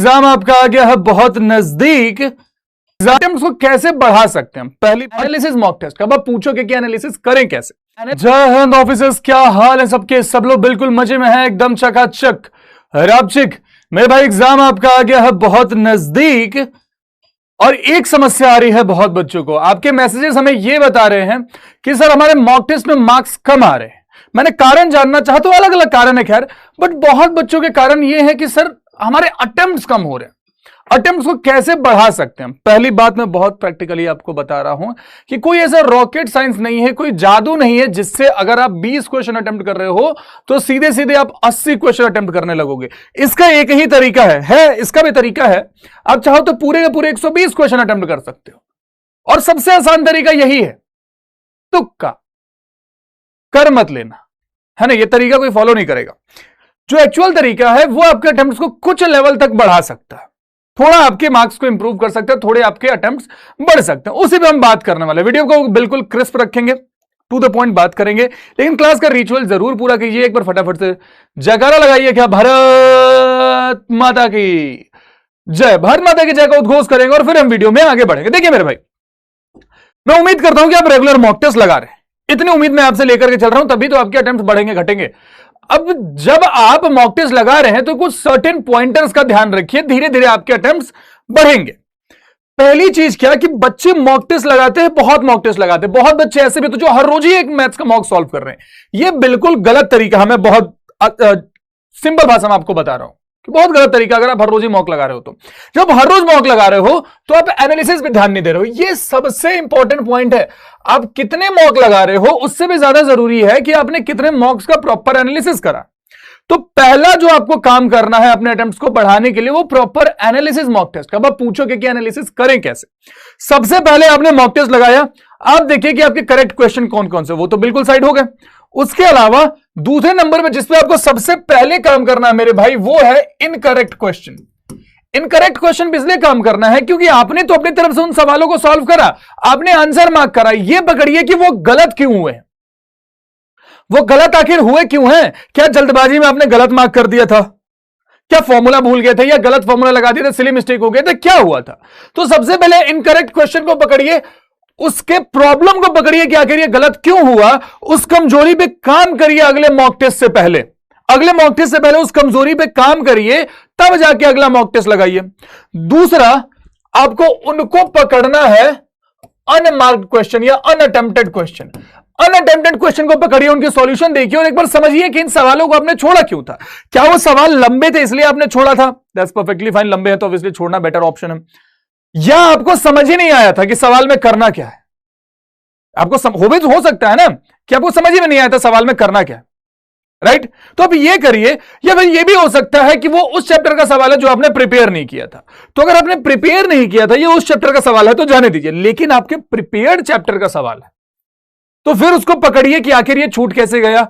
Exam आपका आ गया है बहुत नजदीक। अटेम्प्ट्स को कैसे बढ़ा सकते हैं? पहली एनालिसिस मॉक टेस्ट। अब आप पूछोगे कि एनालिसिस करें कैसे? जय हिंद ऑफिसर्स, क्या हाल है सबके? सब लोग बिल्कुल मजे में हैं, एकदम चकाचक रापचिक। मेरे भाई एग्जाम आपका आ गया है बहुत नजदीक और एक समस्या आ रही है बहुत बच्चों को। आपके मैसेजेस हमें यह बता रहे हैं कि सर हमारे मॉक टेस्ट में मार्क्स कम आ रहे हैं। मैंने कारण जानना चाहा तो अलग अलग कारण है खैर, बट बहुत बच्चों के कारण यह है कि सर हमारे अटेम्प्ट्स कम हो रहे हैं। अटेम्प्ट्स को कैसे बढ़ा सकते हैं? पहली बात मैं बहुत प्रैक्टिकली आपको बता रहा हूं कि कोई ऐसा रॉकेट साइंस नहीं है, कोई जादू नहीं है जिससे अगर आप 20 क्वेश्चन अटेम्प्ट कर रहे हो तो सीधे सीधे आप 80 क्वेश्चन अटेम्प्ट करने लगोगे। इसका एक ही तरीका है इसका भी तरीका है। आप चाहो तो पूरे के पूरे 120 क्वेश्चन अटेम्प्ट कर सकते हो और सबसे आसान तरीका यही है, तुक्का। कर मत लेना, है ना? यह तरीका कोई फॉलो नहीं करेगा। जो एक्चुअल तरीका है वो आपके अटेम्प्ट्स को कुछ लेवल तक बढ़ा सकता है, थोड़ा आपके मार्क्स को इंप्रूव कर सकता है, थोड़े आपके अटेम्प्ट्स बढ़ सकते हैं। उसी पे हम बात करने वाले। वीडियो को बिल्कुल क्रिस्प रखेंगे, टू द पॉइंट बात करेंगे, लेकिन क्लास का रिचुअल जरूर पूरा कीजिए। एक बार फटाफट से जयकारा लगाइए। क्या भारत माता की जय, भारत माता की जय का उद्घोष करेंगे और फिर हम वीडियो में आगे बढ़ेंगे। देखिए मेरे भाई, मैं उम्मीद करता हूं कि आप रेगुलर मॉक टेस्ट लगा रहे हैं। इतनी उम्मीद मैं आपसे लेकर के चल रहा हूं, तभी तो आपके अटेम्प्ट बढ़ेंगे घटेंगे। अब जब आप मॉक टेस्ट लगा रहे हैं तो कुछ सर्टेन पॉइंटर्स का ध्यान रखिए, धीरे धीरे आपके अटेम्प्ट्स बढ़ेंगे। पहली चीज क्या कि बच्चे मॉक टेस्ट लगाते हैं, बहुत मॉक टेस्ट लगाते हैं। बहुत बच्चे ऐसे भी तो जो हर रोज ही एक मैथ्स का मॉक सॉल्व कर रहे हैं। यह बिल्कुल गलत तरीका है। मैं बहुत सिंपल भाषा में आपको बता रहा हूं कि बहुत गलत तरीका। अगर आप हर रोज ही मॉक लगा रहे हो तो जब हर रोज मॉक लगा रहे हो तो आप एनालिसिस पे ध्यान नहीं दे रहे हो। यह सबसे इंपॉर्टेंट पॉइंट है। आप कितने मॉक लगा रहे हो उससे भी ज्यादा जरूरी है कि आपने कितने मॉक्स का प्रॉपर एनालिसिस करा। तो पहला जो आपको काम करना है अपने अटेम्प्ट्स को बढ़ाने के लिए वो प्रॉपर एनालिसिस मॉक टेस्ट। अब आप पूछोगे कि एनालिसिस करें कैसे? सबसे पहले आपने मॉक टेस्ट लगाया, आप देखिए कि आपके करेक्ट क्वेश्चन कौन कौन से, वो तो बिल्कुल साइड हो गए। उसके अलावा दूसरे नंबर पे जिस पे आपको सबसे पहले काम करना है मेरे भाई, वो है इनकरेक्ट क्वेश्चन। इनकरेक्ट क्वेश्चन इसलिए काम करना है क्योंकि आपने तो अपनी तरफ से उन सवालों को सॉल्व करा, आपने आंसर मार्क करा। ये पकड़िए कि वो गलत क्यों हुए, वो गलत आखिर हुए क्यों हैं। क्या जल्दबाजी में आपने गलत मार्क कर दिया था? क्या फॉर्मूला भूल गए थे या गलत फॉर्मूला लगा दिया था, सिली मिस्टेक हो गया था, क्या हुआ था? तो सबसे पहले इनकरेक्ट क्वेश्चन को पकड़िए, उसके प्रॉब्लम को पकड़िए कि आखिर ये गलत क्यों हुआ। उस कमजोरी पे काम करिए अगले मॉक टेस्ट से पहले। अगले मॉक टेस्ट से पहले उस कमजोरी पे काम करिए, तब जाके अगला मॉक टेस्ट लगाइए। दूसरा, आपको उनको पकड़ना है अनमार्क्ड क्वेश्चन या अनअटेम्प्टेड क्वेश्चन। अनअटेम्प्टेड क्वेश्चन को पकड़िए, उनके सॉल्यूशन देखिए और एक बार समझिए कि इन सवालों को आपने छोड़ा क्यों था। क्या वो सवाल लंबे थे इसलिए आपने छोड़ा था? That's perfectly fine. लंबे हैं तो ऑब्वियसली छोड़ना बेटर ऑप्शन है। या आपको समझ ही नहीं आया था कि सवाल में करना क्या है? आपको हो सकता है ना कि आपको समझ ही में नहीं आया था सवाल में करना क्या है, राइट? तो अब ये करिए। या फिर ये भी हो सकता है कि वो उस चैप्टर का सवाल है जो आपने प्रिपेयर नहीं किया था। तो अगर आपने प्रिपेयर नहीं किया था, ये उस चैप्टर का सवाल है तो जाने दीजिए। लेकिन आपके प्रिपेयर्ड चैप्टर का सवाल है तो फिर उसको पकड़िए कि आखिर ये छूट कैसे गया।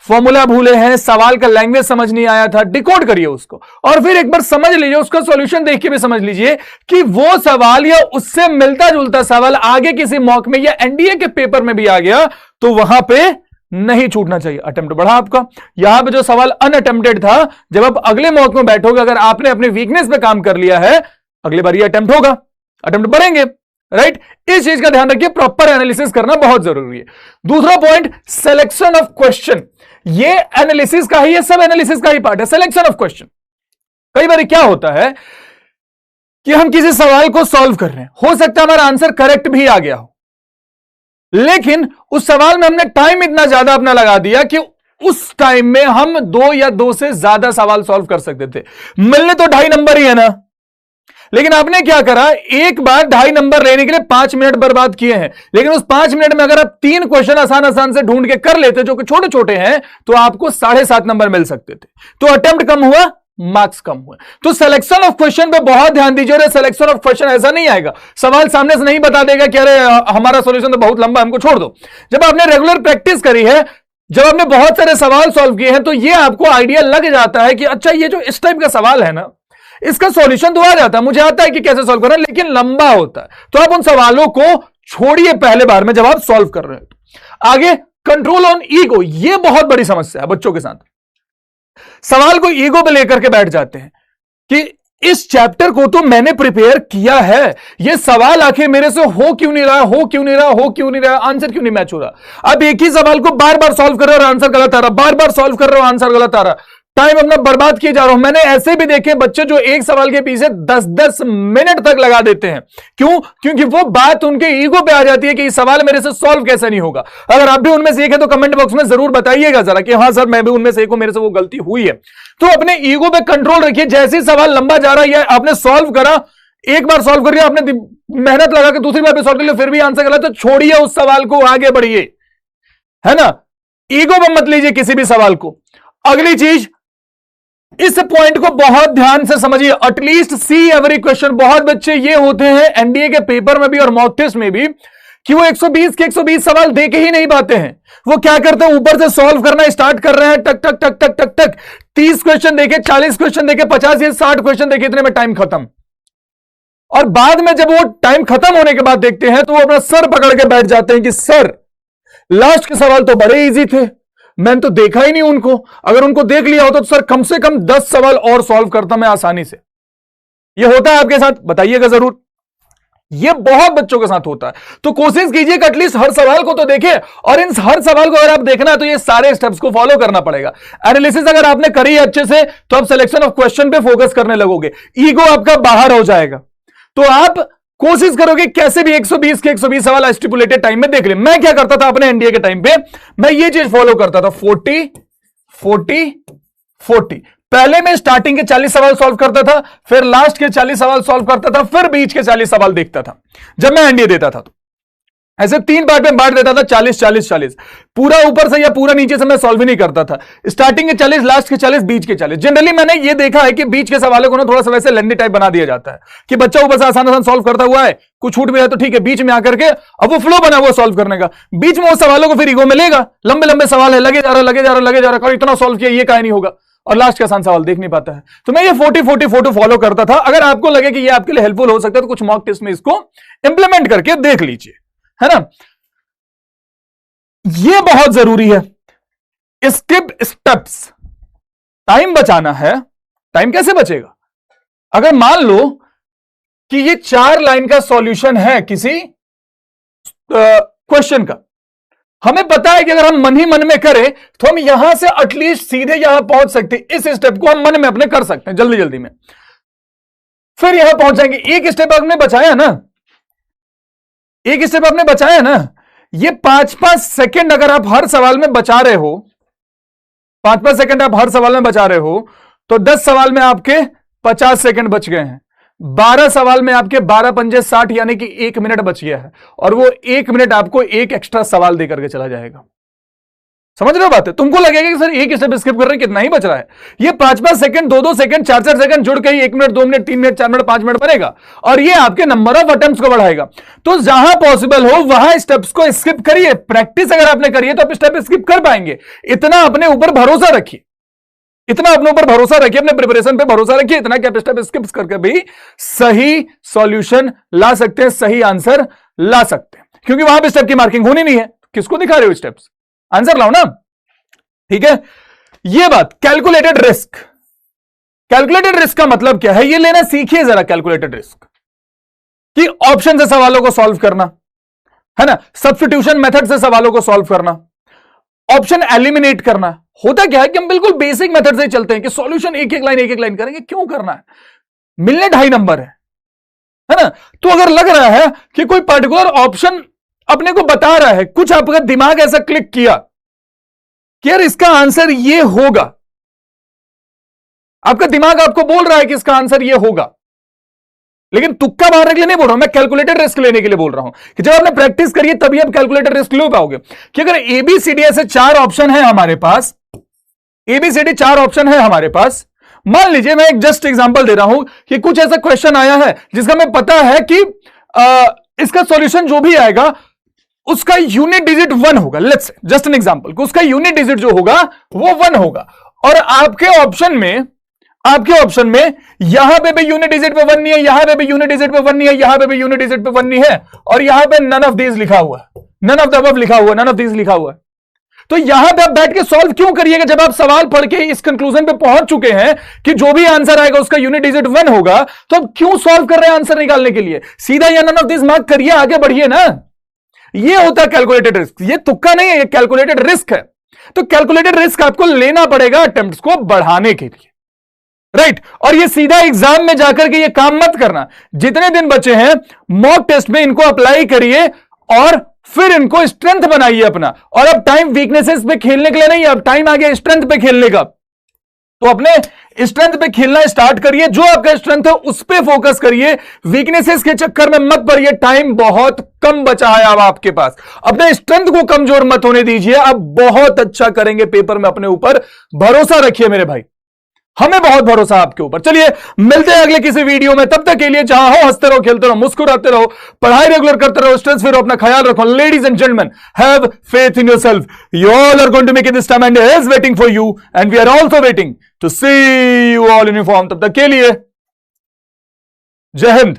फॉर्मूला भूले हैं, सवाल का लैंग्वेज समझ नहीं आया था, डिकोड करिए उसको और फिर एक बार समझ लीजिए, उसका सॉल्यूशन देख के भी समझ लीजिए कि वो सवाल या उससे मिलता जुलता सवाल आगे किसी मॉक में या एनडीए के पेपर में भी आ गया तो वहां पे नहीं छूटना चाहिए। अटेम्प्ट बढ़ा आपका। यहां पे जो सवाल अनअटेम्प्टेड था, जब आप अगले मॉक में बैठोगे, अगर आपने अपने वीकनेस पे काम कर लिया है, अगली बार ये अटेम्प्ट होगा, अटेम्प्ट बढ़ेंगे, राइट? इस चीज का ध्यान रखिए, प्रॉपर एनालिसिस करना बहुत जरूरी है। दूसरा पॉइंट, सिलेक्शन ऑफ क्वेश्चन। ये एनालिसिस का ही, ये सब एनालिसिस का ही पार्ट है, सिलेक्शन ऑफ क्वेश्चन। कई बार क्या होता है कि हम किसी सवाल को सॉल्व कर रहे हैं, हो सकता है हमारा आंसर करेक्ट भी आ गया हो, लेकिन उस सवाल में हमने टाइम इतना ज्यादा अपना लगा दिया कि उस टाइम में हम 2 या 2 से ज्यादा सवाल सॉल्व कर सकते थे। मिलने तो 2.5 नंबर ही है ना, लेकिन आपने क्या करा, एक बार 2.5 नंबर लेने के लिए 5 मिनट बर्बाद किए हैं। लेकिन उस 5 मिनट में अगर आप 3 क्वेश्चन आसान आसान से ढूंढ के कर लेते जो कि छोटे छोटे हैं, तो आपको 7.5 नंबर मिल सकते थे। तो अटेम्प्ट कम हुआ, मार्क्स कम हुए। तो सिलेक्शन ऑफ क्वेश्चन पे बहुत ध्यान दीजिए। अरे सिलेक्शन ऑफ क्वेश्चन ऐसा नहीं आएगा, सवाल सामने से नहीं बता देगा कि अरे हमारा सॉल्यूशन तो बहुत लंबा, हमको छोड़ दो। जब आपने रेगुलर प्रैक्टिस करी है, जब आपने बहुत सारे सवाल सॉल्व किए हैं, तो ये आपको आइडिया लग जाता है कि अच्छा ये जो इस टाइप का सवाल है ना, इसका सॉल्यूशन तो आ जाता है, मुझे आता है कि कैसे सॉल्व करना है, लेकिन लंबा होता है। तो आप उन सवालों को छोड़िए पहले बार में जब आप सॉल्व कर रहे हैं। आगे, कंट्रोल ऑन ईगो। ये बहुत बड़ी समस्या है बच्चों के साथ। सवाल को ईगो पे लेकर के बैठ जाते हैं कि इस चैप्टर को तो मैंने प्रिपेयर किया है, ये सवाल आखिर मेरे से हो क्यों नहीं रहा, हो क्यों नहीं रहा, हो क्यों नहीं रहा, आंसर क्यों नहीं मैच हो रहा। अब एक ही सवाल को बार बार सॉल्व कर रहे हो और आंसर गलत आ रहा, बार बार सॉल्व कर रहे हो आंसर गलत आ रहा, टाइम अपना बर्बाद किए जा रहा हूं। मैंने ऐसे भी देखे बच्चे जो एक सवाल के पीछे 10-10 मिनट तक लगा देते हैं। क्यों? क्योंकि वो बात उनके ईगो पे आ जाती है कि इस सवाल मेरे से सॉल्व कैसे नहीं होगा। अगर आप भी उनमें से एक है तो कमेंट बॉक्स में जरूर बताइएगा जरा कि हाँ सर मैं भी उनमें से एक हूं, मेरे से वो गलती हुई है। तो अपने ईगो पे कंट्रोल रखिए। जैसे सवाल लंबा जा रहा है, आपने सॉल्व करा, एक बार सॉल्व कर लिया, आपने मेहनत लगा के दूसरी बार भी सॉल्व कर लिया, फिर भी आंसर गलत, तो छोड़िए उस सवाल को, आगे बढ़िए, है ना। ईगो पे मत लीजिए किसी भी सवाल को। अगली चीज, इस पॉइंट को बहुत ध्यान से समझिए, एटलीस्ट सी एवरी क्वेश्चन। बहुत बच्चे ये होते हैं एनडीए के पेपर में भी और मॉक टेस्ट में भी कि वो 120 के 120 सवाल दे के ही नहीं पाते हैं। वो क्या करते हैं, ऊपर से सॉल्व करना स्टार्ट कर रहे हैं, टक टक टक टक टक टक, 30 क्वेश्चन देखे, 40 क्वेश्चन देखे, 50 या 60 क्वेश्चन देखे, इतने में टाइम खत्म। और बाद में जब वो टाइम खत्म होने के बाद देखते हैं तो वो अपना सर पकड़ के बैठ जाते हैं कि सर लास्ट के सवाल तो बड़े इजी थे, मैंने तो देखा ही नहीं उनको, अगर उनको देख लिया होता तो सर कम से कम 10 सवाल और सॉल्व करता मैं आसानी से। ये होता है आपके साथ? बताइएगा जरूर। ये बहुत बच्चों के साथ होता है। तो कोशिश कीजिए कि एटलीस्ट हर सवाल को तो देखें, और इन हर सवाल को अगर आप देखना है तो ये सारे स्टेप्स को फॉलो करना पड़ेगा। एनालिसिस अगर आपने करी है अच्छे से तो आप सिलेक्शन ऑफ क्वेश्चन पे फोकस करने लगोगे, ईगो आपका बाहर हो जाएगा। तो आप कोशिश करोगे कैसे भी 120 के 120 सवाल स्टिपुलेटेड टाइम में देख ले। मैं क्या करता था अपने एनडीए के टाइम पे, मैं ये चीज फॉलो करता था, 40 40 40। पहले मैं स्टार्टिंग के 40 सवाल सॉल्व करता था, फिर लास्ट के 40 सवाल सॉल्व करता था, फिर बीच के 40 सवाल देखता था जब मैं एनडीए देता था। तो ऐसे 3 पार्ट में बांट देता था, 40 40 40। पूरा ऊपर से या पूरा नीचे से मैं सॉल्व ही नहीं करता था। स्टार्टिंग के 40, लास्ट के 40, बीच के 40। जनरली मैंने ये देखा है कि बीच के सवालों को ना थोड़ा सा वैसे लेंदी टाइप बना दिया जाता है कि बच्चा ऊपर से आसान आसान सॉल्व करता हुआ है, कुछ छूट भी है तो ठीक है, बीच में आकर के अब वो फ्लो बना हुआ सॉल्व करने का, बीच में उस सवालों को फिर ईगो मिलेगा, लंबे लंबे सवाल है, लगे जा रहा लगे जा रहा लगे जा रहा, इतना सॉल्व किया ये काहे नहीं होगा, और लास्ट का आसान सवाल देख नहीं पाता है। तो मैं ये 40 40 40 फॉलो करता था। अगर आपको लगे कि ये आपके लिए हेल्पफुल हो सकता है तो कुछ मॉक टेस्ट में इसको इंप्लीमेंट करके देख लीजिए, है ना। ये बहुत जरूरी है। स्किप स्टेप्स, टाइम बचाना है। टाइम कैसे बचेगा? अगर मान लो कि ये 4 लाइन का सॉल्यूशन है किसी क्वेश्चन का, हमें पता है कि अगर हम मन ही मन में करें तो हम यहां से एटलीस्ट सीधे यहां पहुंच सकते हैं। इस स्टेप को हम मन में अपने कर सकते हैं जल्दी जल्दी में, फिर यहां पहुंच जाएंगे। एक स्टेप आपने बचाया ना, एक स्टेप आपने बचाया ना। ये 5-5 सेकंड अगर आप हर सवाल में बचा रहे हो, 5-5 सेकंड आप हर सवाल में बचा रहे हो, तो 10 सवाल में आपके 50 सेकंड बच गए हैं। 12 सवाल में आपके 12 पंजे 60, यानी कि 1 मिनट बच गया है, और वो 1 मिनट आपको एक एक्स्ट्रा सवाल देकर के चला जाएगा। समझ रहे हो बात है? तुमको लगेगा कि सर एक स्टेप स्किप कर रहे हैं, कितना ही बच रहा है। ये 5-5 सेकंड, 2-2 सेकंड, 4-4 सेकंड जुड़ के ही 1 minute, 2 minute, 3 minute, 4 minute, 5 minute बनेगा, और ये आपके नंबर ऑफ अटेम्प्ट्स को बढ़ाएगा। तो जहां पॉसिबल हो वहां स्टेप्स को स्किप करिए। प्रैक्टिस अगर आपने करी है तो आप स्टेप स्किप कर पाएंगे। इतना अपने ऊपर भरोसा रखिए, इतना अपने ऊपर भरोसा रखिए, अपने प्रिपरेशन पे भरोसा रखिए, इतना कि आप स्टेप स्किप करके भी सही सॉल्यूशन ला सकते हैं, सही आंसर ला सकते हैं। क्योंकि वहां पे स्टेप की मार्किंग होनी नहीं है, किसको दिखा रहे हो स्टेप्स, आंसर लाओ ना। ठीक है, ये बात। कैलकुलेटेड रिस्क, कैलकुलेटेड रिस्क का मतलब क्या है, ये लेना सीखिए जरा। कैलकुलेटेड रिस्क कि ऑप्शन से सवालों को सॉल्व करना, है ना, सब्स्टिट्यूशन मेथड से सवालों को सॉल्व करना, ऑप्शन एलिमिनेट करना। होता क्या है कि हम बिल्कुल बेसिक मेथड से चलते हैं कि सॉल्यूशन एक एक लाइन करेंगे। क्यों करना है? मिलने 2.5 नंबर है ना। तो अगर लग रहा है कि कोई पर्टिकुलर ऑप्शन अपने को बता रहा है, कुछ आपका दिमाग ऐसा क्लिक किया कि यार इसका आंसर ये होगा, आपका दिमाग आपको बोल रहा है कि इसका आंसर ये होगा, लेकिन तुक्का मारने के लिए नहीं बोल रहा हूं मैं, कैलकुलेटेड रिस्क लेने के लिए बोल रहा हूं कि जब आपने प्रैक्टिस करिए तभी आप कैलकुलेटेड रिस्क ले पाओगे। कि अगर एबीसीडी ऐसे 4 ऑप्शन है हमारे पास, एबीसीडी 4 ऑप्शन है हमारे पास, मान लीजिए मैं एक जस्ट एग्जांपल दे रहा हूं कि कुछ ऐसा क्वेश्चन आया है जिसका मैं पता है कि इसका सॉल्यूशन जो भी आएगा उसका यूनिट डिजिट 1 होगा। Let's say just an example, उसका यूनिट डिजिट जो होगा वो 1 होगा, और आपके ऑप्शन में यहां पे भी यूनिट डिजिट पे 1 नहीं है, यहां पे भी यूनिट डिजिट पे 1 नहीं है, यहां पे भी यूनिट डिजिट पे 1 नहीं है, और यहां पे नन ऑफ दीज लिखा हुआ है, नन ऑफ द अबव लिखा हुआ है, नन ऑफ दीज लिखा हुआ है। तो यहां पे आप बैठ के सॉल्व क्यों करिएगा जब आप सवाल पढ़ के इस कंक्लूजन पे पहुंच चुके हैं कि जो भी आंसर आएगा उसका यूनिट डिजिट 1 होगा, तो अब क्यों सॉल्व कर रहे हैं आंसर निकालने के लिए? सीधा या नन ऑफ दिस मार्क करिए, आगे बढ़िए ना। ये होता है कैलकुलेटेड रिस्क, ये तुक्का नहीं है, ये कैलकुलेटेड रिस्क है। तो कैलकुलेटेड रिस्क आपको लेना पड़ेगा अटेम्प्ट्स को बढ़ाने के लिए, राइट। और ये सीधा एग्जाम में जाकर के ये काम मत करना। जितने दिन बचे हैं मॉक टेस्ट में इनको अप्लाई करिए और फिर इनको स्ट्रेंथ बनाइए अपना। और अब टाइम वीकनेसेस पे खेलने के लिए नहीं, अब टाइम आ गया स्ट्रेंथ पे खेलने का। तो अपने स्ट्रेंथ पे खेलना स्टार्ट करिए, जो आपका स्ट्रेंथ है उस पे फोकस करिए, वीकनेसेस के चक्कर में मत पड़िए। टाइम बहुत कम बचा है अब आपके पास, अपने स्ट्रेंथ को कमजोर मत होने दीजिए। अब बहुत अच्छा करेंगे पेपर में, अपने ऊपर भरोसा रखिए मेरे भाई, हमें बहुत भरोसा आपके ऊपर। चलिए मिलते हैं अगले किसी वीडियो में, तब तक के लिए जहां हो हंसते रहो, खेलते रहो, मुस्कुराते रहो, पढ़ाई रेगुलर करते रहो, स्ट्रेस फ्री रहो, अपना ख्याल रखो। Ladies and gentleman, have faith in yourself, you all are going to make it this time and is waiting for you and we are also waiting to see you all in uniform. तब तक के लिए जय हिंद।